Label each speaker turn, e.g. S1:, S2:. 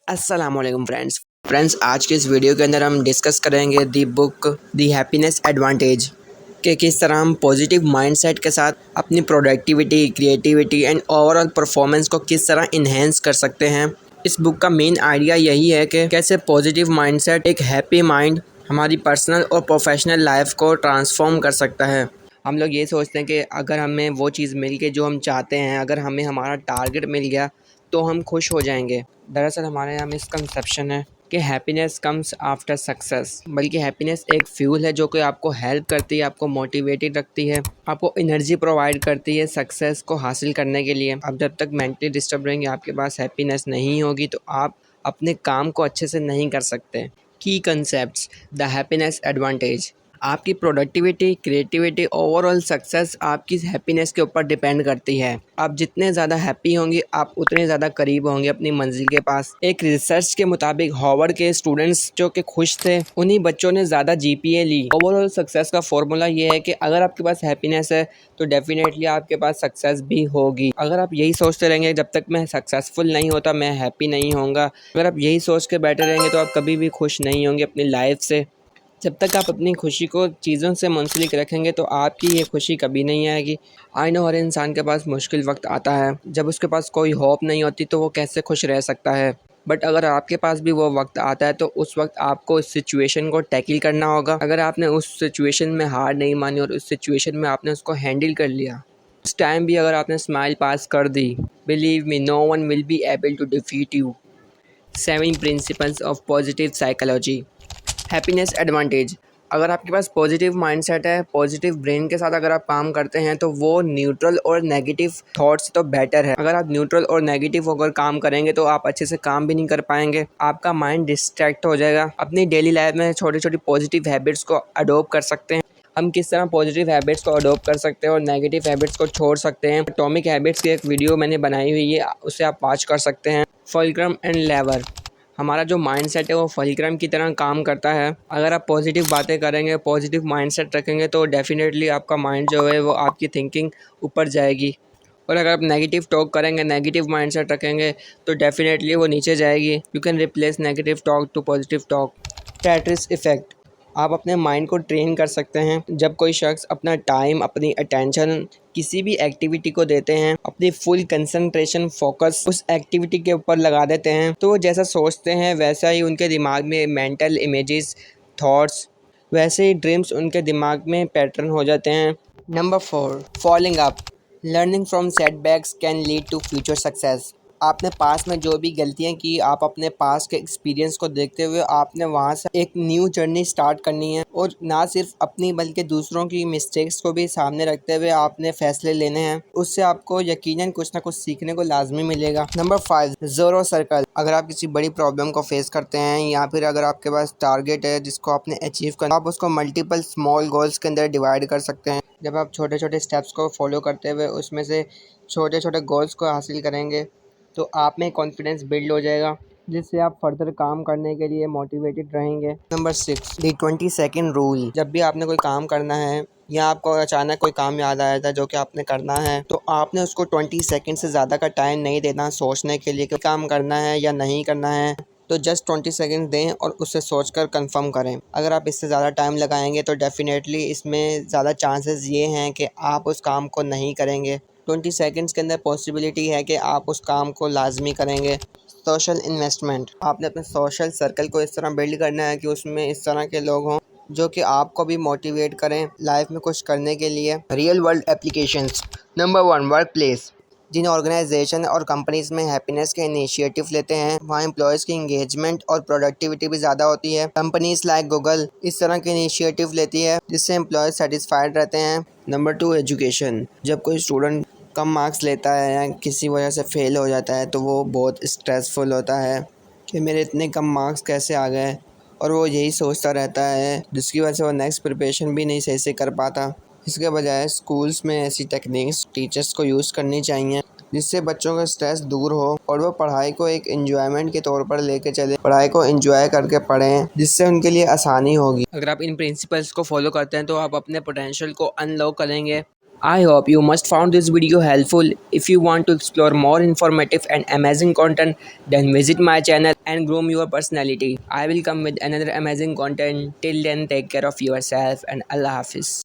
S1: अस्सलाम वालेकुम फ्रेंड्स आज के इस वीडियो के अंदर हम डिस्कस करेंगे दी बुक दी हैप्पीनेस एडवांटेज कि किस तरह हम पॉजिटिव माइंडसेट के साथ अपनी productivity, creativity and overall performance को किस तरह इन्हेंस कर सकते हैं। इस बुक का मेन आइडिया यही है कि कैसे पॉजिटिव माइंडसेट, एक हैप्पी माइंड हमारी पर्सनल और प्रोफेशनल लाइफ को ट्रांसफॉर्म कर सकता है। हम लोग ये सोचते हैं कि अगर हमें वो चीज़ मिल गई जो हम चाहते हैं, अगर हमें हमारा टारगेट मिल गया तो हम खुश हो जाएंगे। दरअसल हमारे यहाँ मिसकंसेप्शन है कि हैप्पीनेस कम्स आफ्टर सक्सेस, बल्कि हैप्पीनेस एक फ्यूल है जो कि आपको हेल्प करती है, आपको मोटिवेटेड रखती है, आपको एनर्जी प्रोवाइड करती है सक्सेस को हासिल करने के लिए। अब जब तक मेंटली डिस्टर्ब रहेंगे, आपके पास हैप्पीनेस नहीं होगी तो आप अपने काम को अच्छे से नहीं कर सकते। की कंसेप्ट्स द हैप्पीनेस एडवांटेज। आपकी प्रोडक्टिविटी, क्रिएटिविटी, ओवरऑल सक्सेस आपकी हैप्पीनेस के ऊपर डिपेंड करती है। आप जितने ज़्यादा हैप्पी होंगे, आप उतने ज़्यादा करीब होंगे अपनी मंजिल के पास। एक रिसर्च के मुताबिक हार्वर्ड के स्टूडेंट्स जो कि खुश थे, उन्हीं बच्चों ने ज़्यादा जीपीए ली। ओवरऑल सक्सेस का फॉर्मूला ये है कि अगर आपके पास हैप्पीनेस है तो डेफिनेटली आपके पास सक्सेस भी होगी। अगर आप यही सोचते रहेंगे जब तक मैं सक्सेसफुल नहीं होता मैं हैप्पी नहीं होऊंगा, अगर आप यही सोच के बैठे रहेंगे तो आप कभी भी खुश नहीं होंगे अपनी लाइफ से। जब तक आप अपनी खुशी को चीज़ों से मुंसलिक रखेंगे तो आपकी ये खुशी कभी नहीं आएगी। आई नो हर इंसान के पास मुश्किल वक्त आता है, जब उसके पास कोई होप नहीं होती तो वो कैसे खुश रह सकता है। बट अगर आपके पास भी वो वक्त आता है तो उस वक्त आपको इस सिचुएशन को टैकल करना होगा। अगर आपने उस सिचुएशन में हार नहीं मानी और उस सिचुएशन में आपने उसको हैंडल कर लिया, उस टाइम भी अगर आपने स्माइल पास कर दी, believe me no one will be able to defeat you. 7 principles of positive psychology. Happiness advantage. अगर आपके पास पॉजिटिव माइंडसेट है, पॉजिटिव ब्रेन के साथ अगर आप काम करते हैं तो वो न्यूट्रल और नेगेटिव थॉट्स तो बेटर है। अगर आप न्यूट्रल और नेगेटिव होकर काम करेंगे तो आप अच्छे से काम भी नहीं कर पाएंगे, आपका माइंड डिस्ट्रैक्ट हो जाएगा। अपनी डेली लाइफ में छोटी छोटी पॉजिटिव हैबिट्स को अडोप्ट कर सकते हैं। हम किस तरह पॉजिटिव हैबिट्स को अडोप्ट कर सकते हैं और नेगेटिव हैबिट्स को छोड़ सकते हैं, एटॉमिक हैबिट्स की एक वीडियो मैंने बनाई हुई है, उसे आप वॉच कर सकते हैं। फुलक्रम एंड लेवर। हमारा जो माइंडसेट है वो फुलक्रम की तरह काम करता है। अगर आप पॉजिटिव बातें करेंगे, पॉजिटिव माइंडसेट रखेंगे तो डेफिनेटली आपका माइंड जो है वो आपकी थिंकिंग ऊपर जाएगी। और अगर आप नेगेटिव टॉक करेंगे, नेगेटिव माइंडसेट रखेंगे तो डेफिनेटली वो नीचे जाएगी। You can replace negative talk to positive talk. Tetris effect. आप अपने माइंड को ट्रेन कर सकते हैं। जब कोई शख्स अपना टाइम, अपनी अटेंशन किसी भी एक्टिविटी को देते हैं, अपनी फुल कंसंट्रेशन, फोकस उस एक्टिविटी के ऊपर लगा देते हैं, तो वो जैसा सोचते हैं वैसा ही उनके दिमाग में मेंटल इमेजेस, थॉट्स, वैसे ही ड्रीम्स उनके दिमाग में पैटर्न हो जाते हैं। Number 4, following up. Learning from setbacks can lead to future success. आपने पास में जो भी गलतियां की, आप अपने पास के एक्सपीरियंस को देखते हुए आपने वहां से एक न्यू जर्नी स्टार्ट करनी है, और ना सिर्फ अपनी बल्कि दूसरों की मिस्टेक्स को भी सामने रखते हुए आपने फैसले लेने हैं। उससे आपको यकीनन कुछ ना कुछ सीखने को लाजमी मिलेगा। Number 5, zero circle. अगर आप किसी बड़ी प्रॉब्लम को फेस करते हैं या फिर अगर आपके पास टारगेट है जिसको आपने अचीव करना, आप उसको मल्टीपल स्मॉल गोल्स के अंदर डिवाइड कर सकते हैं। जब आप छोटे छोटे स्टेप्स को फॉलो करते हुए उसमें से छोटे छोटे गोल्स को हासिल करेंगे तो आप में कॉन्फिडेंस बिल्ड हो जाएगा, जिससे आप फर्दर काम करने के लिए मोटिवेटेड रहेंगे। नंबर 6, दी 20 सेकेंड रूल। जब भी आपने कोई काम करना है या आपको अचानक कोई काम याद आया था जो कि आपने करना है, तो आपने उसको 20 सेकेंड से ज़्यादा का टाइम नहीं देना सोचने के लिए कि काम करना है या नहीं करना है। तो जस्ट 20 सेकेंड दें और उससे सोचकर कंफर्म करें। अगर आप इससे ज़्यादा टाइम लगाएंगे तो डेफिनेटली इसमें ज़्यादा चांसेस ये हैं कि आप उस काम को नहीं करेंगे। 20 सेकेंड्स के अंदर पॉसिबिलिटी है कि आप उस काम को लाजमी करेंगे। Social investment. आपने अपने सोशल सर्कल को इस तरह बिल्ड करना है कि उसमें इस तरह के लोग हों जो कि आपको भी मोटिवेट करें लाइफ में कुछ करने के लिए। Real world applications. Number 1, workplace. जिन ऑर्गेनाइजेशन और कंपनीज में हैप्पीनेस के इनिशिएटिव लेते हैं वहाँ एम्प्लॉयज़ की इंगेजमेंट और प्रोडक्टिविटी भी ज़्यादा होती है। कंपनीज लाइक गूगल इस तरह के इनिशिएटिव लेती है जिससे एम्प्लॉयज़ सेटिस्फाइड रहते हैं। Number 2, education. जब कोई स्टूडेंट कम मार्क्स लेता है या किसी वजह से फेल हो जाता है तो वो बहुत स्ट्रेसफुल होता है कि मेरे इतने कम मार्क्स कैसे आ गए, और वो यही सोचता रहता है जिसकी वजह से वो नेक्स्ट प्रिपरेशन भी नहीं सही से कर पाता। इसके बजाय स्कूल्स में ऐसी टेक्निक्स टीचर्स को यूज़ करनी चाहिए जिससे बच्चों का स्ट्रेस दूर हो और वो पढ़ाई को एक एंजॉयमेंट के तौर पर लेके चले, पढ़ाई को एंजॉय करके पढ़ें जिससे उनके लिए आसानी होगी। अगर आप इन प्रिंसिपल्स को फॉलो करते हैं तो आप अपने पोटेंशियल को अनलॉक करेंगे, I hope you must found this video helpful. If you want to explore more informative and amazing content, then visit my channel and groom your personality. I will come with another amazing content. Till then, take care of yourself and Allah Hafiz.